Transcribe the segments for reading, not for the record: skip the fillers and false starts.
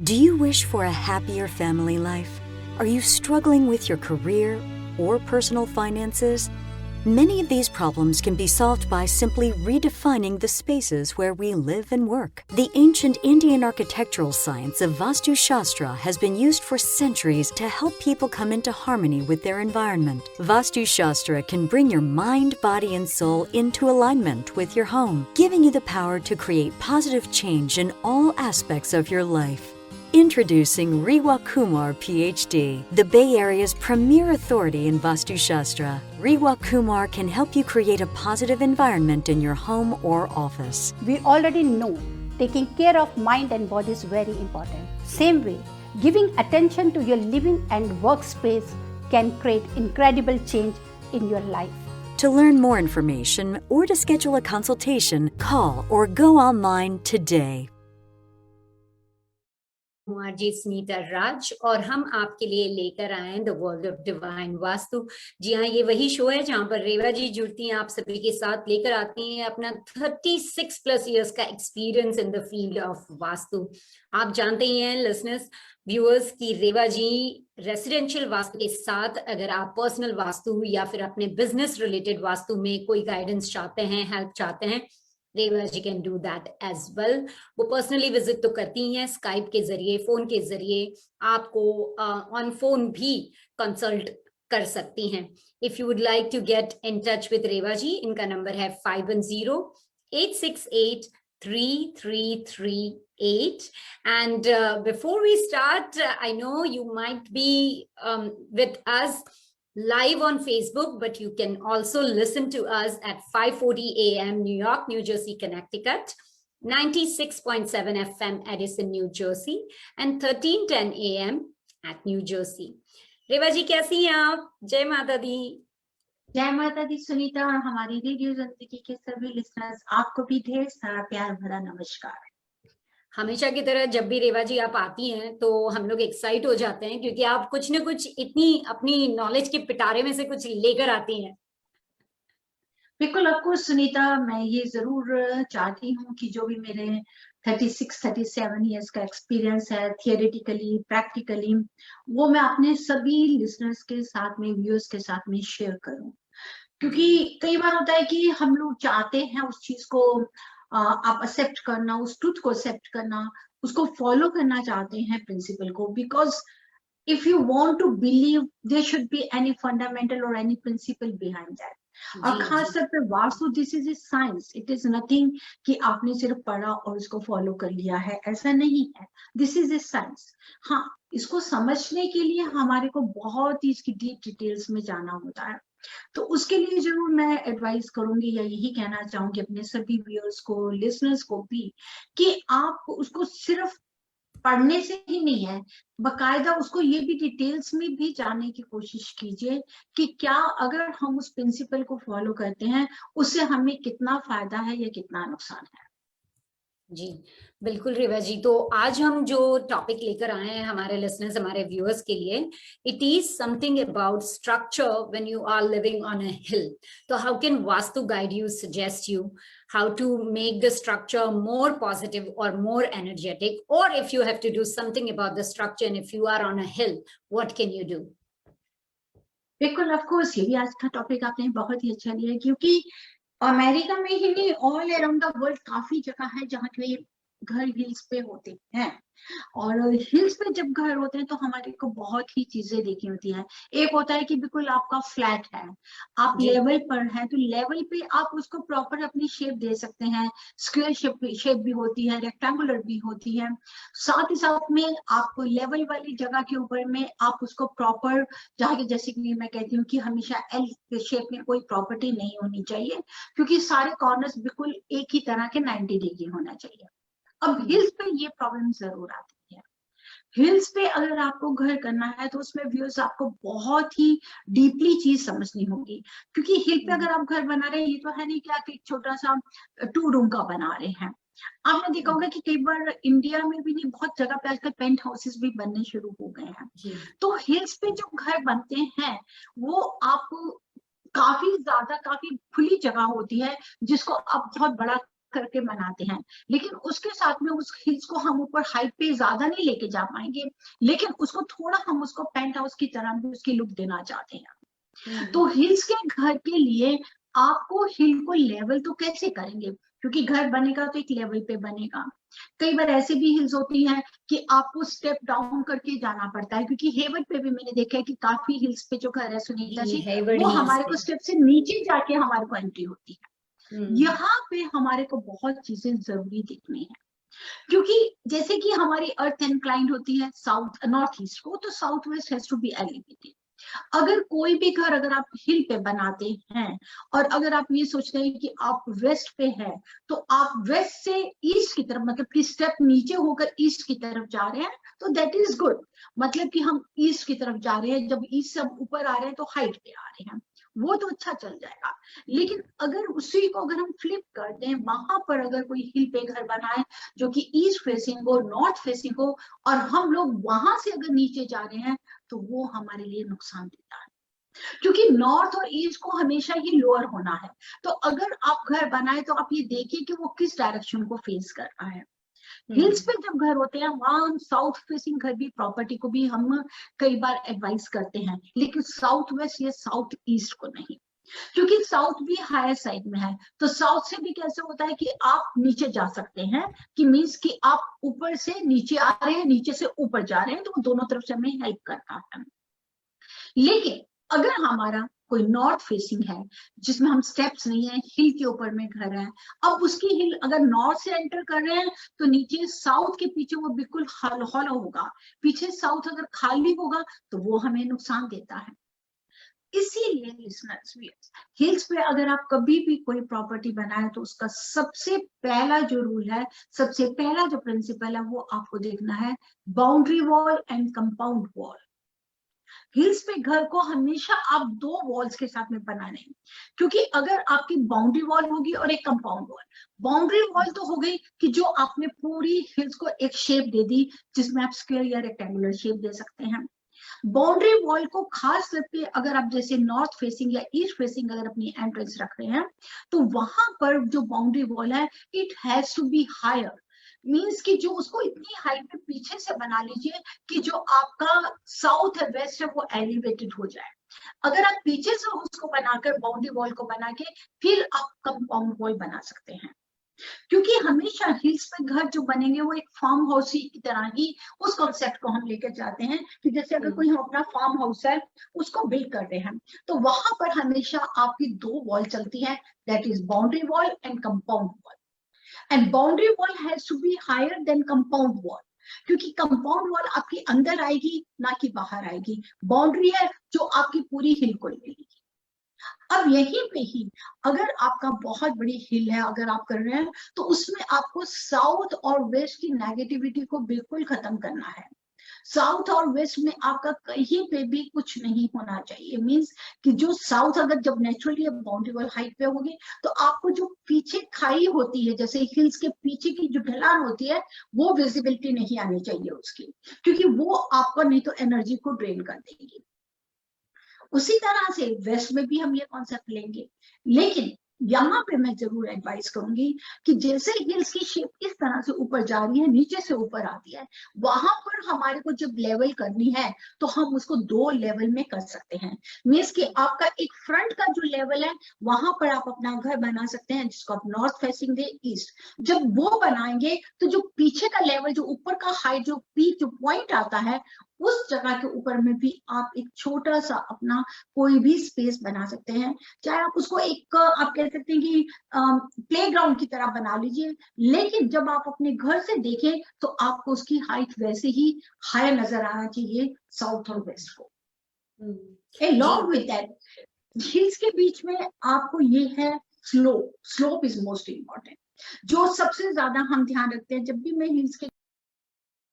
Do you wish for a happier family life? Are you struggling with your career or personal finances? Many of these problems can be solved by simply redefining the spaces where we live and work. The ancient Indian architectural science of Vastu Shastra has been used for centuries to help people come into harmony with their environment. Vastu Shastra can bring your mind, body, and soul into alignment with your home, giving you the power to create positive change in all aspects of your life. Introducing Rewa Kumar, PhD, the Bay Area's premier authority in Vastu Shastra. Rewa Kumar can help you create a positive environment in your home or office. We already know taking care of mind and body is very important. Same way, giving attention to your living and workspace can create incredible change in your life. To learn more information or to schedule a consultation, call or go online today. जी सुनीता राज और हम आपके लिए लेकर आए हैं the world of divine Vastu. जी हाँ, ये वही शो है जहां पर रेवा जी जुड़ती हैं आप सभी के साथ, लेकर आती हैं अपना 36+ इयर्स का experience in the field of vastu. आप जानते ही हैं लिसनर्स, व्यूअर्स, की रेवा जी रेसिडेंशियल वास्तु के साथ अगर आप पर्सनल वास्तु या फिर अपने बिजनेस रिलेटेड वास्तु में कोई गाइडेंस चाहते हैं, हेल्प चाहते हैं, Reva ji can do that as well. वो पर्सनली विजिट तो करती हैं, स्काइप के जरिए, फोन के जरिए आपको ऑन फोन भी कंसल्ट कर सकती हैं। If you would like to get in touch with Reva ji, इनका नंबर है 5108683338। And before we start, I know you might be with us live on Facebook, but you can also listen to us at 5:40 a.m. New York, New Jersey, Connecticut, 96.7 FM Edison, New Jersey, and 13:10 a.m. at New Jersey. रेवा जी कैसी हैं आप? जय माता दी। जय माता दी सुनीता और हमारी radio जिंदगी के सभी लिसनर्स, आपको भी ढेर सारा प्यार भरा नमस्कार। हमेशा की तरह जब भी रेवा जी आप आती हैं तो हम लोग एक्साइट हो जाते हैं, क्योंकि आप कुछ न कुछ इतनी अपनी नॉलेज के पिटारे में से कुछ लेकर आती हैं। बिल्कुल, आपको सुनीता, मैं ये जरूर चाहती हूँ कि जो भी मेरे 36-37 इयर्स का एक्सपीरियंस है, थियोरेटिकली प्रैक्टिकली, वो मैं अपने सभी लिसनर्स के साथ में, व्यूअर्स के साथ में शेयर करूँ। क्योंकि कई बार होता है कि हम लोग चाहते हैं उस चीज को आप एक्सेप्ट करना, उस ट्रूथ को एक्सेप्ट करना, उसको फॉलो करना चाहते हैं, प्रिंसिपल को, because if you want to believe there should be any fundamental और एनी प्रिंसिपल बिहाइंड दैट। और खास तौर पे vastu, this is a science, it is nothing कि आपने सिर्फ पढ़ा और उसको फॉलो कर लिया है, ऐसा नहीं है। This is a science. हाँ, इसको समझने के लिए हमारे को बहुत ही इसकी डीप डिटेल्स में जाना होता है। तो उसके लिए जरूर मैं एडवाइस करूंगी या यही कहना चाहूंगी अपने सभी व्यूअर्स को, लिसनर्स को भी, कि आप उसको सिर्फ पढ़ने से ही नहीं है, बकायदा उसको ये भी डिटेल्स में भी जानने की कोशिश कीजिए कि क्या अगर हम उस प्रिंसिपल को फॉलो करते हैं उससे हमें कितना फायदा है या कितना नुकसान है। जी बिल्कुल रेवा जी, तो आज हम जो टॉपिक लेकर आए हैं हमारे लिसनर्स, हमारे व्यूअर्स के लिए, it is something about structure when you are living on a hill. तो how can Vastu guide you, suggest you how to make the structure more positive or more energetic, or if you have to do something about the structure and if you are on a hill, what can you do? बिल्कुल, of course, ये भी आज का topic आपने बहुत ही अच्छा लिया, क्योंकि अमेरिका में ही नहीं, ऑल अराउंड द वर्ल्ड काफी जगह है जहाँ के घर हिल्स पे होते हैं। और हिल्स पे जब घर होते हैं तो हमारे को बहुत ही चीजें देखनी होती है। एक होता है कि बिल्कुल आपका फ्लैट है, आप लेवल पर हैं, तो लेवल पे आप उसको प्रॉपर अपनी शेप दे सकते हैं। स्क्वायर शेप भी होती है, रेक्टेंगुलर भी होती है। साथ ही साथ में आप लेवल वाली जगह के ऊपर में आप उसको प्रॉपर, जैसे कि मैं कहती हूँ कि हमेशा एल शेप में कोई प्रॉपर्टी नहीं होनी चाहिए, क्योंकि सारे कॉर्नर्स बिल्कुल एक ही तरह के 90 डिग्री होना चाहिए। अब हिल्स पे ये प्रॉब्लम जरूर आती है। हिल्स पे अगर आपको घर करना है तो उसमें व्यूअर्स आपको बहुत ही डीपली चीज समझनी होगी, क्योंकि हिल पे अगर आप घर बना रहे हैं, ये तो है नहीं कि आप एक छोटा सा 2 रूम का बना रहे हैं। आपने देखा होगा कि कई बार इंडिया में भी नहीं, बहुत जगह पे आजकल पेंट हाउसेस भी बनने शुरू हो गए हैं। तो हिल्स पे जो घर बनते हैं वो आप काफी ज्यादा, काफी खुली जगह होती है जिसको आप बहुत बड़ा करके बनाते हैं, लेकिन उसके साथ में उस हिल्स को हम ऊपर हाइट पे ज्यादा नहीं लेके जा पाएंगे, लेकिन उसको थोड़ा हम उसको पेंट हाउस की तरह भी उसकी लुक देना चाहते हैं। तो हिल्स के घर के लिए आपको हिल को लेवल तो कैसे करेंगे, क्योंकि घर बनेगा तो एक लेवल पे बनेगा। कई बार ऐसे भी हिल्स होती हैं कि आपको स्टेप डाउन करके जाना पड़ता है, क्योंकि हेवर्ड पे भी मैंने देखा है कि काफी हिल्स पे जो घर है सुनीता जी, हेवर्ड वो हिल्स हमारे पे। को स्टेप से नीचे जाके हमारे को एंट्री होती है। यहाँ पे हमारे को बहुत चीजें जरूरी देखनी है, क्योंकि जैसे कि हमारी अर्थ इंक्लाइंड होती है साउथ नॉर्थ ईस्ट को, तो south west has to be elevated. अगर कोई भी घर अगर आप हिल पे बनाते हैं और अगर आप ये सोचते हैं कि आप वेस्ट पे है, तो आप वेस्ट से ईस्ट की तरफ, मतलब कि स्टेप नीचे होकर ईस्ट की तरफ जा रहे हैं, तो दैट इज गुड। मतलब कि हम ईस्ट की तरफ जा रहे हैं, जब ईस्ट से हम ऊपर आ रहे हैं तो हाइट पे आ रहे हैं, वो तो अच्छा चल जाएगा। लेकिन अगर उसी को अगर हम फ्लिप कर दें, वहां पर अगर कोई हिल पे घर बनाए जो कि ईस्ट फेसिंग हो, नॉर्थ फेसिंग हो, और हम लोग वहां से अगर नीचे जा रहे हैं, तो वो हमारे लिए नुकसान देता है, क्योंकि नॉर्थ और ईस्ट को हमेशा ही लोअर होना है। तो अगर आप घर बनाए तो आप ये देखिए कि वो किस डायरेक्शन को फेस कर रहा है। हिल्स पे जब घर होते हैं वहां हम साउथ फेसिंग घर भी, प्रॉपर्टी को भी हम कई बार एडवाइस करते हैं, लेकिन साउथ वेस्ट या साउथ ईस्ट को नहीं, क्योंकि साउथ भी हायर साइड में है। तो साउथ से भी कैसे होता है कि आप नीचे जा सकते हैं, कि मीन्स कि आप ऊपर से नीचे आ रहे हैं, नीचे से ऊपर जा रहे हैं, तो वो दोनों तरफ से हमें हेल्प करता है। लेकिन अगर हमारा कोई नॉर्थ फेसिंग है जिसमें हम स्टेप्स नहीं है, हिल के ऊपर में घर है, अब उसकी हिल अगर नॉर्थ से एंटर कर रहे हैं तो नीचे साउथ के पीछे वो बिल्कुल हॉलो होगा, पीछे साउथ अगर खाली होगा तो वो हमें नुकसान देता है। इसीलिए लिसनर्स, हिल्स पे अगर आप कभी भी कोई प्रॉपर्टी बनाए तो उसका सबसे पहला जो रूल है, सबसे पहला जो प्रिंसिपल है, वो आपको देखना है boundary wall and compound wall. Hills पे घर को हमेशा आप दो वॉल्स के साथ में बनाने हैं, क्योंकि अगर आपकी बाउंड्री वॉल होगी और एक कंपाउंड वॉल, बाउंड्री वॉल तो हो गई कि जो आपने पूरी हिल्स को एक शेप दे दी, जिसमें आप स्क्वायर या रेक्टेंगुलर शेप दे सकते हैं। बाउंड्री वॉल को खास करके अगर आप जैसे नॉर्थ फेसिंग या ईस्ट फेसिंग अगर अपनी एंट्रेंस रख रहे हैं, तो वहां पर जो बाउंड्री वॉल है, it has to be higher. Means कि जो उसको इतनी हाइट पे पीछे से बना लीजिए कि जो आपका साउथ है, वेस्ट है, वो एलिवेटेड हो जाए। अगर आप पीछे से उसको बनाकर बाउंड्री वॉल को बना के फिर आप कंपाउंड वॉल बना सकते हैं, क्योंकि हमेशा हिल्स पे घर जो बनेंगे वो एक फार्म हाउस की तरह ही उस कॉन्सेप्ट को हम लेकर जाते हैं, कि जैसे अगर कोई हम अपना फार्म हाउस है उसको बिल्ड कर रहे हैं, तो वहां पर हमेशा आपकी दो वॉल चलती है, that is boundary wall and compound wall. And boundary wall has to be higher than compound wall, क्योंकि कंपाउंड वॉल आपकी अंदर आएगी ना कि बाहर आएगी, बाउंड्री है जो आपकी पूरी हिल को लेगी। अब यहीं पे ही अगर आपका बहुत बड़ी हिल है, अगर आप कर रहे हैं, तो उसमें आपको साउथ और वेस्ट की नेगेटिविटी को बिल्कुल खत्म करना है। साउथ और वेस्ट में आपका कहीं पे भी कुछ नहीं होना चाहिए। मींस कि जो साउथ अगर जब नेचुरली बाउंड्री वॉल हाइट पे होगी, तो आपको जो पीछे खाई होती है, जैसे हिल्स के पीछे की जो ढलान होती है, वो विजिबिलिटी नहीं आनी चाहिए उसकी, क्योंकि वो आपका नहीं तो एनर्जी को ड्रेन कर देगी। उसी तरह से वेस्ट में भी हम ये कॉन्सेप्ट लेंगे, लेकिन यहाँ पे मैं जरूर एडवाइस करूंगी कि जैसे हिल्स की शेप इस तरह से ऊपर जा रही है, नीचे से ऊपर आती है, वहां पर हमारे को जब लेवल करनी है तो हम उसको दो लेवल में कर सकते हैं। मीन्स कि आपका एक फ्रंट का जो लेवल है, वहां पर आप अपना घर बना सकते हैं जिसको आप नॉर्थ फेसिंग दे ईस्ट। जब वो बनाएंगे तो जो पीछे का लेवल, जो ऊपर का हाइट, जो पीक, जो पॉइंट आता है, उस जगह के ऊपर में भी आप एक छोटा सा अपना कोई भी स्पेस बना सकते हैं। चाहे आप उसको एक आप कह सकते हैं कि प्लेग्राउंड की तरह बना लीजिए, लेकिन जब आप अपने घर से देखें तो आपको उसकी हाइट वैसे ही हाई नजर आना चाहिए साउथ और वेस्ट को। Along with that, हिल्स के बीच में आपको ये है slope. Slope is most important, जो सबसे ज्यादा हम ध्यान रखते हैं जब भी मैं हिल्स के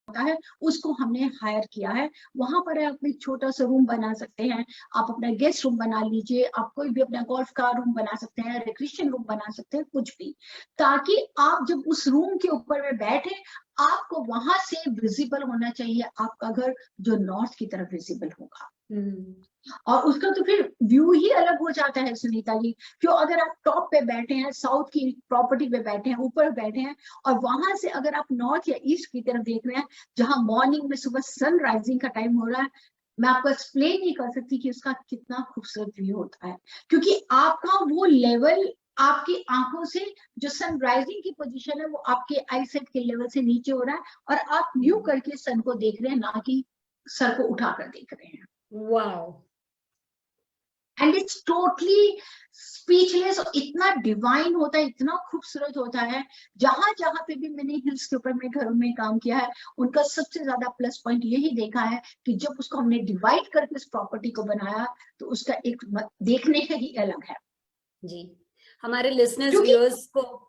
होता है उसको हमने हायर किया है। वहां पर आप एक छोटा सा रूम बना सकते हैं, आप अपना गेस्ट रूम बना लीजिए, आप कोई भी अपना गोल्फ का रूम बना सकते हैं, रिक्रिएशन रूम बना सकते हैं, कुछ भी, ताकि आप जब उस रूम के ऊपर में बैठे, आपको वहां से विजिबल होना चाहिए आपका घर जो नॉर्थ की तरफ विजिबल होगा। और उसका तो फिर व्यू ही अलग हो जाता है सुनीता जी। क्यों, अगर आप टॉप पे बैठे हैं, साउथ की प्रॉपर्टी पे बैठे हैं, ऊपर बैठे हैं, और वहां से अगर आप नॉर्थ या ईस्ट की तरफ देख रहे हैं, जहां मॉर्निंग में सुबह सन राइजिंग का टाइम हो रहा है, मैं आपको एक्सप्लेन नहीं कर सकती कि उसका कितना खूबसूरत व्यू होता है। क्योंकि आपका वो लेवल, आपकी आंखों से जो सन राइजिंग की पोजीशन है वो आपके आईसेट के लेवल से नीचे हो रहा है, और आप व्यू करके सन को देख रहे हैं, ना कि सर को उठाकर देख रहे हैं। Wow. And it's totally speechless, और इतना डिवाइन होता है, इतना खूबसूरत होता है। जहां जहां पे भी मैंने हिल्स के ऊपर में घरों में काम किया है, उनका सबसे ज्यादा प्लस पॉइंट यही देखा है कि जब उसको हमने डिवाइड करके उस प्रॉपर्टी को बनाया, तो उसका एक देखने का ही अलग है। जी, हमारे लिसनर्स क्योंकि व्यूअर्स को,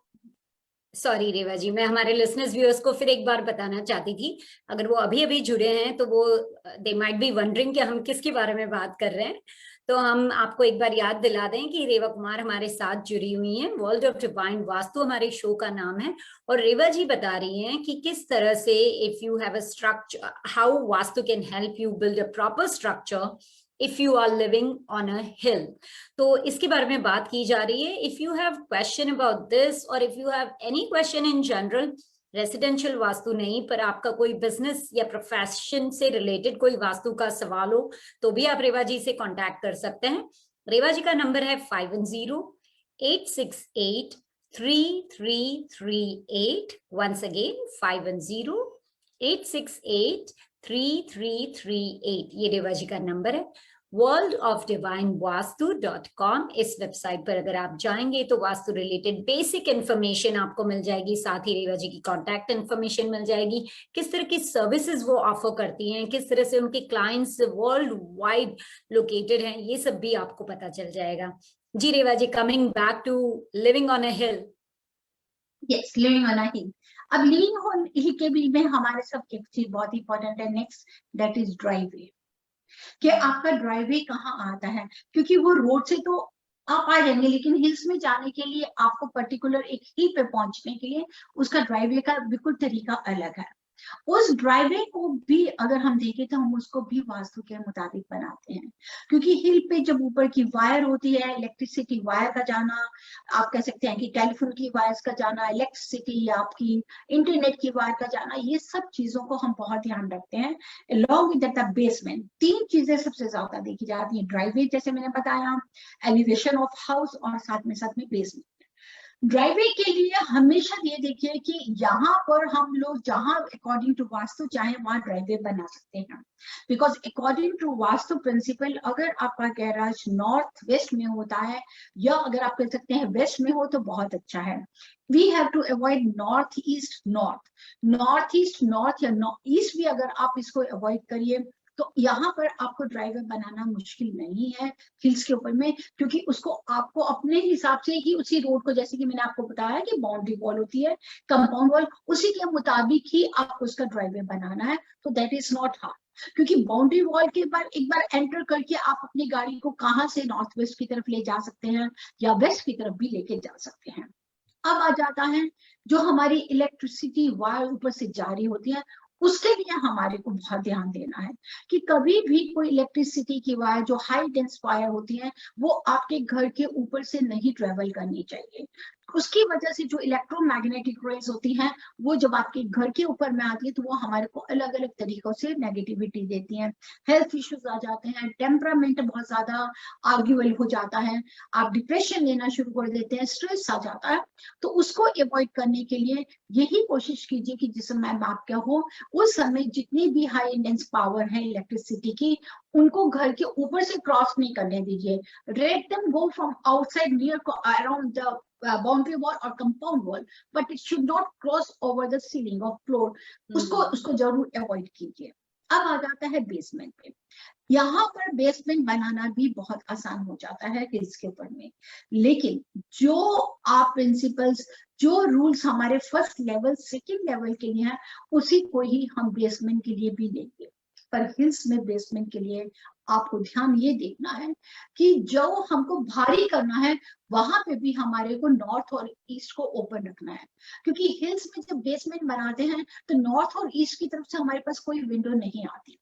सॉरी रेवा जी, मैं हमारे लिसनर्स व्यूअर्स को फिर एक बार बताना चाहती थी, अगर वो अभी अभी जुड़े हैं तो वो दे माइट बी वंडरिंग कि हम किसके बारे में बात कर रहे हैं। तो हम आपको एक बार याद दिला दें कि रेवा कुमार हमारे साथ जुड़ी हुई हैं। वर्ल्ड ऑफ डिवाइन वास्तु हमारे शो का नाम है, और रेवा जी बता रही हैं कि किस तरह से if you have a structure, how vastu can help you build a proper structure if you are living on a hill। तो इसके बारे में बात की जा रही है। if you have question about this or if you have any question in general, residential vastu नहीं पर आपका कोई बिजनेस या प्रोफेशन से रिलेटेड कोई वास्तु का सवाल हो, तो भी आप रेवा जी से कांटेक्ट कर सकते हैं। रेवा जी का नंबर है 510-868-3338। वंस अगेन 510-868-3338, ये रेवा जी का नंबर है। worldofdivinevastu.com, इस वेबसाइट पर अगर आप जाएंगे तो वास्तु रिलेटेड बेसिक इंफॉर्मेशन आपको मिल जाएगी, साथ ही रेवा जी की कांटेक्ट इंफॉर्मेशन मिल जाएगी, किस तरह की सर्विसेज वो ऑफर करती हैं, किस तरह से उनके क्लाइंट्स वर्ल्ड वाइड लोकेटेड हैं, ये सब भी आपको पता चल जाएगा। जी Reva ji, coming back to living on a hill. Yes, living on a hill. अब लिविंग ऑन हिल के भी में हमारे सब एक चीज बहुत इंपॉर्टेंट है नेक्स्ट, दैट इज ड्राइववे। कि आपका ड्राइववे कहाँ आता है, क्योंकि वो रोड से तो आप आ जाएंगे, लेकिन हिल्स में जाने के लिए आपको पर्टिकुलर एक हिल पे पहुंचने के लिए उसका ड्राइववे का बिल्कुल तरीका अलग है। उस ड्राइववे को भी अगर हम देखें तो हम उसको भी वास्तु के मुताबिक बनाते हैं, क्योंकि हिल पे जब ऊपर की वायर होती है, इलेक्ट्रिसिटी वायर का जाना, आप कह सकते हैं कि टेलीफोन की वायर्स का जाना, इलेक्ट्रिसिटी या आपकी इंटरनेट की वायर का जाना, ये सब चीजों को हम बहुत ध्यान रखते हैं। अलॉन्ग विद दैट बेसमेंट, तीन चीजें सबसे ज्यादा देखी जाती है ड्राइववे, जैसे मैंने बताया, एलिवेशन ऑफ हाउस, और साथ में बेसमेंट। ड्राइववे के लिए हमेशा ये देखिए कि यहाँ पर हम लोग जहां अकॉर्डिंग टू वास्तु चाहे वहां ड्राइववे बना सकते हैं, because according to vastu principle, अगर आपका गैराज नॉर्थ वेस्ट में होता है, या अगर आप कह सकते हैं वेस्ट में हो, तो बहुत अच्छा है। We have to avoid north east north, north east north या ईस्ट भी अगर आप इसको अवॉइड करिए, तो यहाँ पर आपको ड्राइववे बनाना मुश्किल नहीं है हिल्स के ऊपर में, क्योंकि उसको आपको अपने हिसाब से ही उसी रोड को, जैसे कि मैंने आपको बताया कि बाउंड्री वॉल होती है, कंपाउंड वॉल, उसी के मुताबिक ही आपको उसका ड्राइववे बनाना है। तो दैट इज नॉट हार्ड, क्योंकि बाउंड्री वॉल के बाद एक बार एंटर करके आप अपनी गाड़ी को कहाँ से नॉर्थ वेस्ट की तरफ ले जा सकते हैं या वेस्ट की तरफ भी लेके जा सकते हैं। अब आ जाता है जो हमारी इलेक्ट्रिसिटी वायर ऊपर से जारी होती है, उसके लिए हमारे को बहुत ध्यान देना है कि कभी भी कोई इलेक्ट्रिसिटी की वायर जो हाई डेंस वायर होती है, वो आपके घर के ऊपर से नहीं ट्रेवल करनी चाहिए। उसकी वजह से जो इलेक्ट्रोमैग्नेटिक रेज होती हैं, वो जब आपके घर के ऊपर में आती है, तो वो हमारे को अलग अलग तरीकों से नेगेटिविटी देती हैं, हेल्थ इश्यूज आ जाते हैं, टेम्परामेंट बहुत ज्यादा आर्ग्यूअल हो जाता है, आप डिप्रेशन लेना शुरू कर देते हैं, स्ट्रेस आ जाता है। तो उसको अवॉइड करने के लिए यही कोशिश कीजिए कि जिस समय आप क्या हो, उस समय जितनी भी हाई इंटेंस पावर है इलेक्ट्रिसिटी की, उनको घर के ऊपर से क्रॉस नहीं करने दीजिए। Let them go from outside near around the boundary wall और compound wall, but it should not cross over the ceiling of floor. उसको जरूर अवॉइड कीजिए। अब आ जाता है बेसमेंट पे। यहाँ पर बेसमेंट बनाना भी बहुत आसान हो जाता है हिल्स के ऊपर में, लेकिन जो आप प्रिंसिपल्स, जो रूल्स हमारे फर्स्ट लेवल सेकंड लेवल के लिए हैं, उसी को ही हम बेसमेंट के लिए भी लेंगे। पर हिल्स में बेसमेंट के लिए आपको ध्यान ये देखना है कि जो हमको भारी करना है, वहां पे भी हमारे को नॉर्थ और ईस्ट को ओपन रखना है, क्योंकि हिल्स में जब बेसमेंट बनाते हैं तो नॉर्थ और ईस्ट की तरफ से हमारे पास कोई विंडो नहीं आती।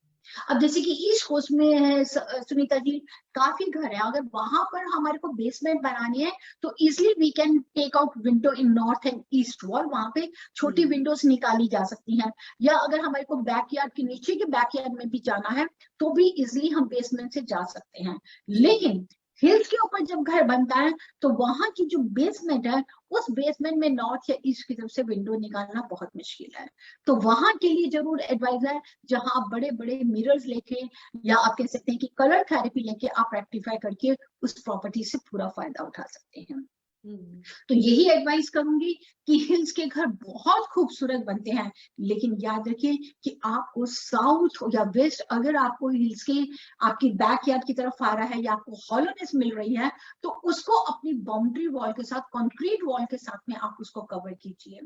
अब जैसे कि ईस्ट कोस्ट में है सुनीता जी, काफी घर है, अगर वहां पर हमारे को बेसमेंट बनानी है तो easily we can take out window in north and east wall, वहां पे छोटी विंडोज निकाली जा सकती हैं। या अगर हमारे को बैकयार्ड के नीचे के बैकयार्ड में भी जाना है तो भी इजिली हम बेसमेंट से जा सकते हैं। लेकिन हिल्स के ऊपर जब घर बनता है तो वहां की जो बेसमेंट है, उस बेसमेंट में नॉर्थ या ईस्ट की तरफ से विंडो निकालना बहुत मुश्किल है। तो वहां के लिए जरूर एडवाइस है जहां आप बड़े बड़े मिरर्स लेके या आप कह सकते हैं कि कलर थेरेपी लेके आप रेक्टिफाई करके उस प्रॉपर्टी से पूरा फायदा उठा सकते हैं। तो यही एडवाइस करूंगी कि हिल्स के घर बहुत खूबसूरत बनते हैं, लेकिन याद रखिए कि आपको साउथ या वेस्ट, अगर आपको हिल्स के आपकी बैकयार्ड की तरफ आ रहा है या आपको हॉलोनेस मिल रही है, तो उसको अपनी बाउंड्री वॉल के साथ, कंक्रीट वॉल के साथ में आप उसको कवर कीजिए।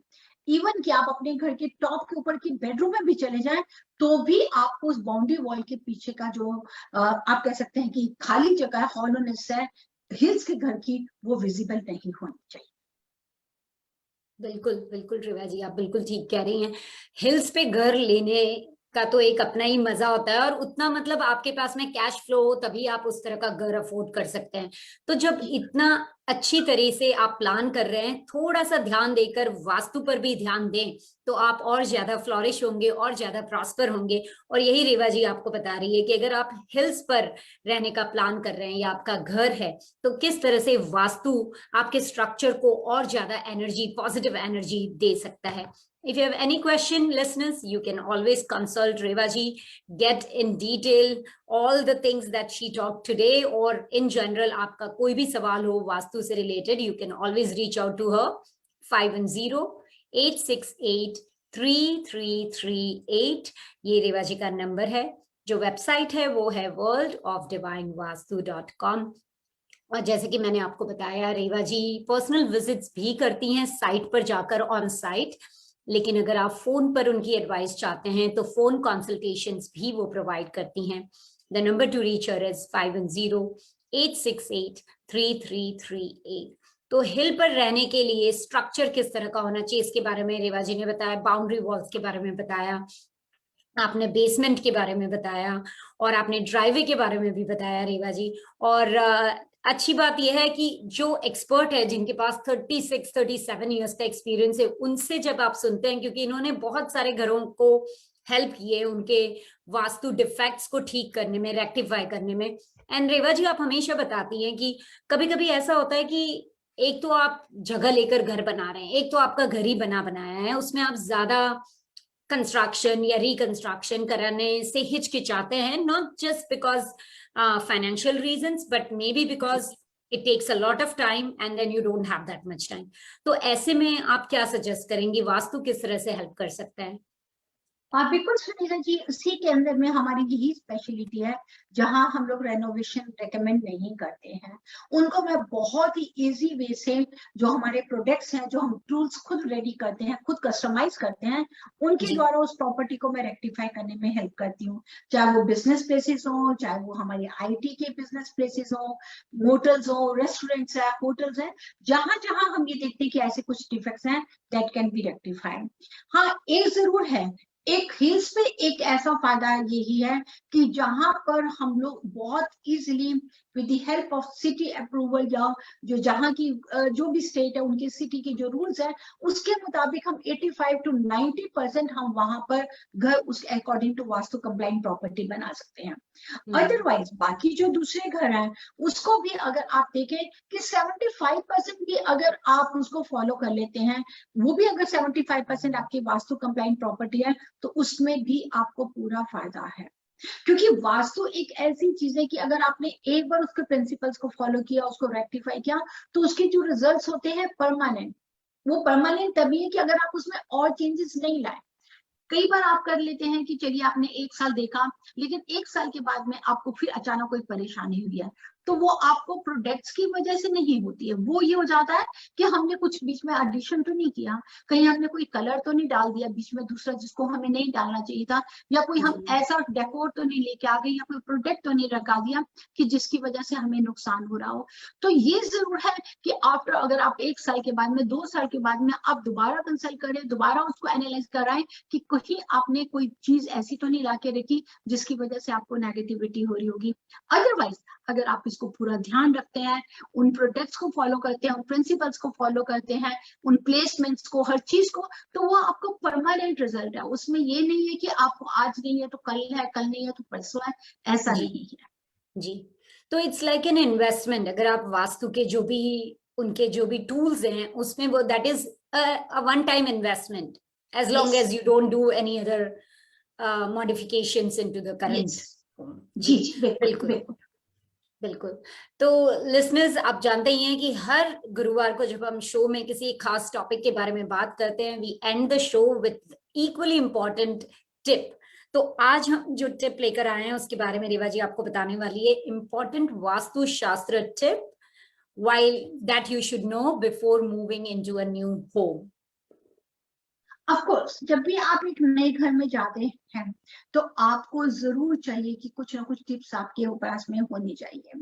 इवन कि आप अपने घर के टॉप के ऊपर की बेडरूम में भी चले जाएं तो भी आपको उस बाउंड्री वॉल के पीछे का जो आप कह सकते हैं कि खाली जगह है, हॉलोनेस है हिल्स के घर की, वो विजिबल नहीं होनी चाहिए। बिल्कुल बिल्कुल रेवा जी, आप बिल्कुल ठीक कह रही हैं। हिल्स पे घर लेने का तो एक अपना ही मजा होता है, और उतना मतलब आपके पास में कैश फ्लो हो तभी आप उस तरह का घर अफोर्ड कर सकते हैं। तो जब इतना अच्छी तरह से आप प्लान कर रहे हैं, थोड़ा सा ध्यान देकर वास्तु पर भी ध्यान दें तो आप और ज्यादा फ्लॉरिश होंगे और ज्यादा प्रॉस्पर होंगे। और यही रेवा जी आपको बता रही है कि अगर आप हिल्स पर रहने का प्लान कर रहे हैं या आपका घर है, तो किस तरह से वास्तु आपके स्ट्रक्चर को और ज्यादा एनर्जी, पॉजिटिव एनर्जी दे सकता है। If you have any question, listeners, you can always consult Reva ji, get in detail all the things that she talked today, or in general, आपका कोई भी सवाल हो वास्तु से related, you can always reach out to her, 510-868-3338. ये रेवा जी का number है। जो वेबसाइट है वो है worldofdivinevastu.com। और जैसे कि मैंने आपको बताया, रेवा जी पर्सनल विजिट्स भी करती हैं साइट पर जाकर, ऑन साइट। लेकिन अगर आप फोन पर उनकी एडवाइस चाहते हैं तो फोन कंसल्टेशंस भी वो प्रोवाइड करती हैं। The number two reach her is 510-868-3338। तो हिल पर रहने के लिए स्ट्रक्चर किस तरह का होना चाहिए, इसके बारे में रेवा जी ने बताया। बाउंड्री वॉल्स के बारे में बताया, आपने बेसमेंट के बारे में बताया, और आपने ड्राइवे के बारे में भी बताया रेवा जी। और अच्छी बात यह है कि जो एक्सपर्ट है, जिनके पास 36-37 इयर्स का एक्सपीरियंस है, उनसे जब आप सुनते हैं, क्योंकि इन्होंने बहुत सारे घरों को हेल्प किए उनके वास्तु डिफेक्ट्स को ठीक करने में, रेक्टिफाई करने में। एंड रेवा जी आप हमेशा बताती हैं कि कभी कभी ऐसा होता है कि एक तो आप जगह लेकर घर बना रहे हैं, एक तो आपका घर ही बनाया है, उसमें आप ज्यादा कंस्ट्रक्शन या रिकंस्ट्रक्शन कराने से हिचकिचाते हैं, not just because financial reasons, but maybe because it takes a lot of time and then you don't have that much time. तो ऐसे में आप क्या सजेस्ट करेंगी, वास्तु किस तरह से हेल्प कर सकता है? बिल्कुल सुनीता जी, उसी के अंदर में हमारी यही स्पेशलिटी है जहां हम लोग रेनोवेशन रेकमेंड नहीं करते हैं। उनको मैं बहुत ही इजी वे से, जो हमारे प्रोडक्ट्स हैं, जो हम टूल्स खुद रेडी करते हैं, खुद कस्टमाइज करते हैं, उनके द्वारा उस प्रॉपर्टी को मैं रेक्टिफाई करने में हेल्प करती हूँ। चाहे वो बिजनेस प्लेसेस हो, चाहे वो हमारे IT के बिजनेस प्लेसेस हो, मोटल्स हो, रेस्टोरेंट्स है, होटल्स है, जहां जहां हम ये देखते हैं कि ऐसे कुछ डिफेक्ट्स हैं, दैट कैन बी रेक्टिफाइड। हाँ, एक जरूर है, एक हिल्स पे एक ऐसा फायदा यही है कि जहां पर हम लोग बहुत easily with the help of city approval, या जो जहां की जो भी स्टेट है उनके सिटी के जो रूल्स है उसके मुताबिक हम 85 to 90% हम वहां पर घर उस according to vastu compliant property बना सकते हैं। अदरवाइज बाकी जो दूसरे घर हैं उसको भी अगर आप देखें कि 75% भी अगर आप उसको फॉलो कर लेते हैं, वो भी अगर 75% आपकी वास्तु कंप्लाइंट प्रॉपर्टी है, तो उसमें भी आपको पूरा फायदा है। क्योंकि वास्तु एक ऐसी चीज है कि अगर आपने एक बार उसके प्रिंसिपल्स को फॉलो किया, उसको रेक्टिफाई किया, तो उसके जो रिजल्ट्स होते हैं परमानेंट। वो परमानेंट तभी है कि अगर आप उसमें और चेंजेस नहीं लाए। कई बार आप कर लेते हैं कि चलिए आपने 1 साल देखा, लेकिन 1 साल के बाद में आपको फिर अचानक कोई परेशानी हुई है, तो वो आपको प्रोडक्ट्स की वजह से नहीं होती है, वो ये हो जाता है कि हमने कुछ बीच में एडिशन तो नहीं किया, कहीं हमने कोई कलर तो नहीं डाल दिया बीच में दूसरा जिसको हमें नहीं डालना चाहिए था, या कोई हम ऐसा डेकोर तो नहीं लेके आ गए, या कोई प्रोडक्ट तो नहीं लगा दिया कि जिसकी वजह से हमें नुकसान हो रहा हो। तो ये जरूर है कि आफ्टर, अगर आप 1 साल के बाद में, 2 साल के बाद में आप दोबारा कंसल्ट करें, दोबारा उसको एनालाइज कराएं कि कहीं आपने कोई चीज ऐसी तो नहीं ला के रखी जिसकी वजह से आपको नेगेटिविटी हो रही होगी। अदरवाइज अगर आप इसको पूरा ध्यान रखते हैं, उन प्रोडक्ट्स को फॉलो करते हैं, उन प्रिंसिपल्स को फॉलो करते हैं, उन प्लेसमेंट्स को, हर चीज को, तो वो आपको परमानेंट रिजल्ट है। उसमें ये नहीं है कि आपको आज नहीं है तो कल है, कल नहीं है तो परसों है, ऐसा नहीं है जी। तो इट्स लाइक एन इन्वेस्टमेंट। अगर आप वास्तु के जो भी उनके जो भी टूल्स हैं उसमें वो that is a one time investment, as long as you don't do any other modifications into the current. जी जी बिल्कुल बिल्कुल। तो लिसनर्स, आप जानते ही हैं कि हर गुरुवार को जब हम शो में किसी खास टॉपिक के बारे में बात करते हैं, we end the show with equally important tip. तो आज हम जो टिप लेकर आए हैं उसके बारे में रेवा जी आपको बताने वाली है, इम्पोर्टेंट वास्तु शास्त्र tip while that you should know before moving into a new home. Of course जब भी आप एक नए घर में जाते हैं तो आपको जरूर चाहिए कि कुछ ना कुछ टिप्स आपके पास में होनी चाहिए।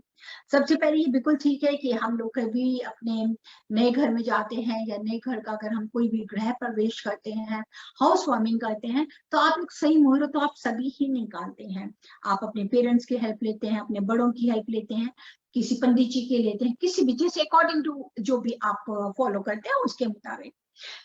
सबसे पहले ये बिल्कुल ठीक है कि हम लोग कभी अपने नए घर में जाते हैं या नए घर का अगर हम कोई भी गृह प्रवेश करते हैं, हाउस वार्मिंग करते हैं, तो आप लोग सही मुहूर्त तो आप सभी ही निकालते हैं। आप अपने पेरेंट्स की हेल्प लेते हैं, अपने बड़ों की हेल्प लेते हैं, किसी पंडित जी के लेते हैं, किसी भी जैसे अकॉर्डिंग टू जो भी आप फॉलो करते हैं उसके मुताबिक।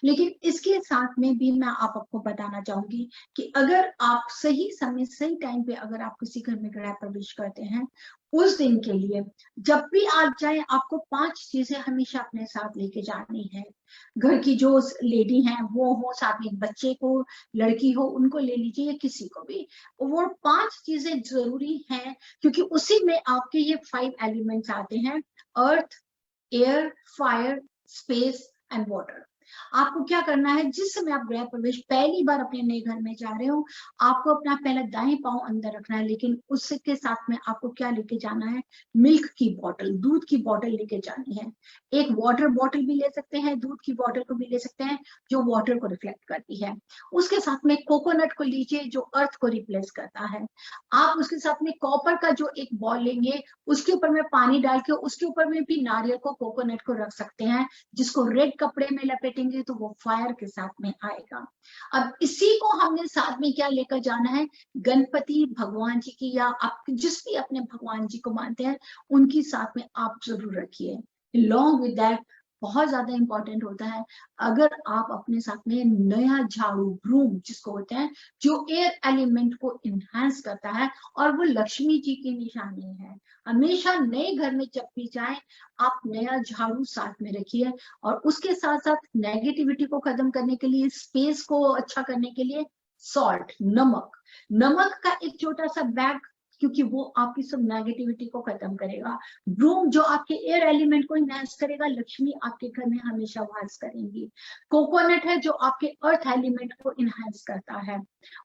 लेकिन इसके साथ में भी मैं आपको बताना चाहूंगी कि अगर आप सही समय सही टाइम पे अगर आप किसी घर में गृह प्रवेश करते हैं, उस दिन के लिए जब भी आप जाए आपको 5 चीजें हमेशा अपने साथ लेके जानी है। घर की जो लेडी हैं वो हो, साथ में बच्चे को, लड़की हो, उनको ले लीजिए, किसी को भी। वो 5 चीजें जरूरी हैं क्योंकि उसी में आपके ये 5 एलिमेंट्स आते हैं, earth, air, fire, space and water. आपको क्या करना है, जिस समय आप गृह प्रवेश पहली बार अपने नए घर में जा रहे हो, आपको अपना पहला दाएं पांव अंदर रखना है, लेकिन उसके साथ में आपको क्या लेके जाना है, मिल्क की बोतल, दूध की बोतल लेके जानी है। एक वाटर बोतल भी ले सकते हैं, दूध की बोतल को भी ले सकते हैं जो वाटर को रिफ्लेक्ट करती है। उसके साथ में कोकोनट को लीजिए जो अर्थ को रिप्लेस करता है। आप उसके साथ में कॉपर का जो एक बॉल लेंगे, उसके ऊपर में पानी डाल के उसके ऊपर में भी नारियल को, कोकोनट को रख सकते हैं, जिसको रेड कपड़े में लपेटेंगे तो वो फायर के साथ में आएगा। अब इसी को हमने साथ में क्या लेकर जाना है, गणपति भगवान जी की, या आप जिस भी अपने भगवान जी को मानते हैं उनकी साथ में आप जरूर रखिए। along with that बहुत ज्यादा इंपॉर्टेंट होता है अगर आप अपने साथ में नया झाड़ू, ब्रूम जिसको होते हैं, जो एयर एलिमेंट को इनहेंस करता है और वो लक्ष्मी जी की निशानी है। हमेशा नए घर में जब भी जाएं आप नया झाड़ू साथ में रखिए, और उसके साथ साथ नेगेटिविटी को खत्म करने के लिए, स्पेस को अच्छा करने के लिए सॉल्ट, नमक का एक छोटा सा बैग, क्योंकि वो आपकी सब नेगेटिविटी को खत्म करेगा। ब्रूम जो आपके एयर एलिमेंट को इनहेंस करेगा, लक्ष्मी आपके घर में हमेशा वास करेंगी। कोकोनट है जो आपके अर्थ एलिमेंट को इनहेंस करता है।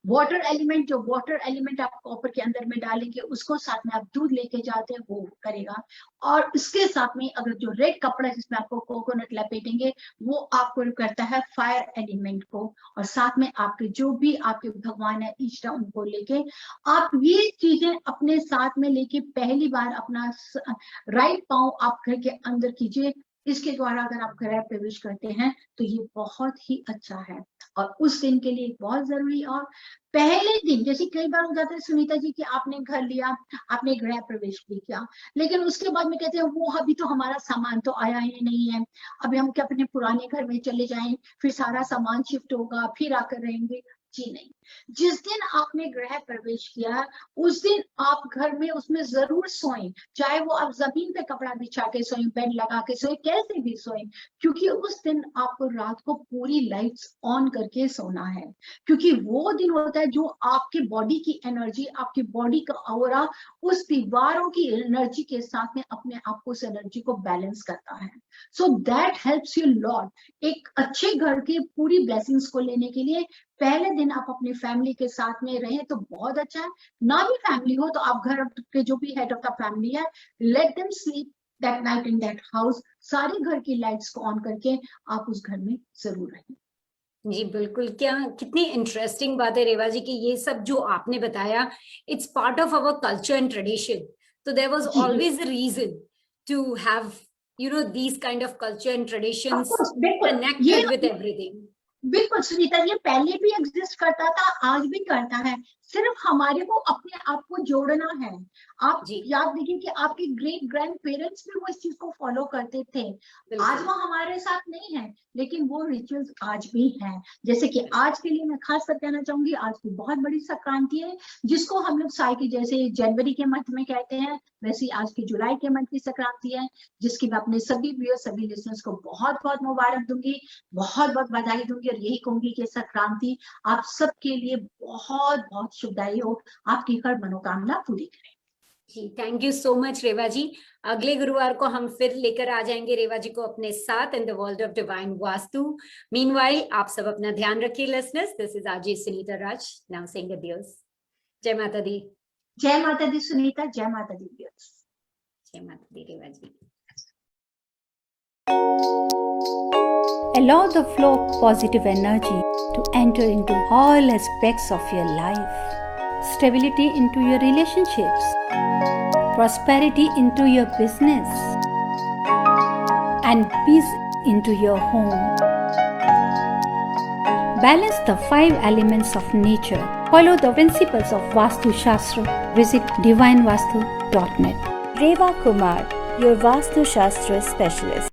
वाटर एलिमेंट, जो वाटर एलिमेंट आप कॉपर के अंदर में डालेंगे उसको साथ में आप दूध लेके जाते हैं वो करेगा। और इसके साथ में अगर जो रेड कपड़ा जिसमें आपको कोकोनट लपेटेंगे वो आपको करता है फायर एलिमेंट को। और साथ में आपके जो भी आपके भगवान है, ईश्वर, उनको लेके आप ये चीजें अपने साथ में लेके पहली बार अपना राइट पांव आप घर के अंदर कीजिए। इसके द्वारा अगर आप गृह प्रवेश करते हैं तो ये बहुत ही अच्छा है। और उस दिन के लिए बहुत जरूरी, और पहले दिन जैसे कई बार हो जाता है सुनीता जी कि आपने घर लिया, आपने गृह प्रवेश भी किया, लेकिन उसके बाद में कहते हैं वो अभी तो हमारा सामान तो आया ही नहीं है, अभी हम क्या अपने पुराने घर में चले जाएं, फिर सारा सामान शिफ्ट होगा, फिर आकर रहेंगे। जी नहीं, जिस दिन आपने गृह प्रवेश किया उस दिन आप घर में उसमें जरूर सोएं, चाहे वो आप जमीन पे कपड़ा बिछा के सोएं, बेड लगा के सोएं, कैसे भी सोएं, क्योंकि उस दिन आपको रात को पूरी लाइट्स ऑन करके सोना है। क्योंकि वो दिन होता है जो आपके बॉडी की एनर्जी, आपकी बॉडी का ऑरा उस दीवारों की एनर्जी के साथ में अपने आप को उस एनर्जी को बैलेंस करता है। So that helps you lot. एक अच्छे घर के पूरी ब्लेसिंग्स को लेने के लिए पहले दिन आप अपनी फैमिली के साथ में रहें तो बहुत अच्छा है। ना भी फैमिली हो तो आप घर के जो भी हेड ऑफ द फैमिली है, let them sleep that night in that house. सारे घर की लाइट्स को ऑन करके आप उस घर में जरूर रहें। जी बिल्कुल, क्या कितनी इंटरेस्टिंग बात है रेवा जी की ये सब जो आपने बताया, it's part of our culture and tradition. तो there was always a reason to have these kind of culture and traditions connected with everything. बिल्कुल सुनीता, ये पहले भी एग्जिस्ट करता था, आज भी करता है, सिर्फ हमारे को अपने आप को जोड़ना है। आप याद देखिए कि आपके ग्रेट ग्रैंड पेरेंट्स भी वो इस चीज को फॉलो करते थे। आज वो हमारे साथ नहीं है, लेकिन वो रिचुअल्स आज भी हैं। जैसे कि आज के लिए मैं खास कर कहना चाहूंगी, आज की बहुत बड़ी संक्रांति है, जिसको हम लोग साल की जैसे जनवरी के मंथ में कहते हैं, वैसे आज की जुलाई के मंथ की संक्रांति है, जिसकी मैं अपने सभी व्यूअर्स, सभी लिसनर्स को बहुत बहुत मुबारक दूंगी, बहुत बहुत बधाई दूंगी, और यही कहूंगी कि संक्रांति आप सबके लिए बहुत बहुत शुभदायी हो, आपकी हर मनोकामना पूरी करे। जी थैंक यू सो मच रेवा जी। अगले गुरुवार को हम फिर लेकर आ जाएंगे रेवा जी को अपने साथ in the world of divine Vastu. Meanwhile आप सब अपना ध्यान रखिए listeners. This is RJ Sunita Raj now saying adios. जय माता दी। जय माता दी सुनीता, जय माता दी व्यूअर्स। जय माता दी रेवा जी। Allow the flow of positive energy to enter into all aspects of your life. Stability into your relationships. Prosperity into your business. And peace into your home. Balance the 5 elements of nature. Follow the principles of Vastu Shastra. Visit divinevastu.net. Reva Kumar, your Vastu Shastra specialist.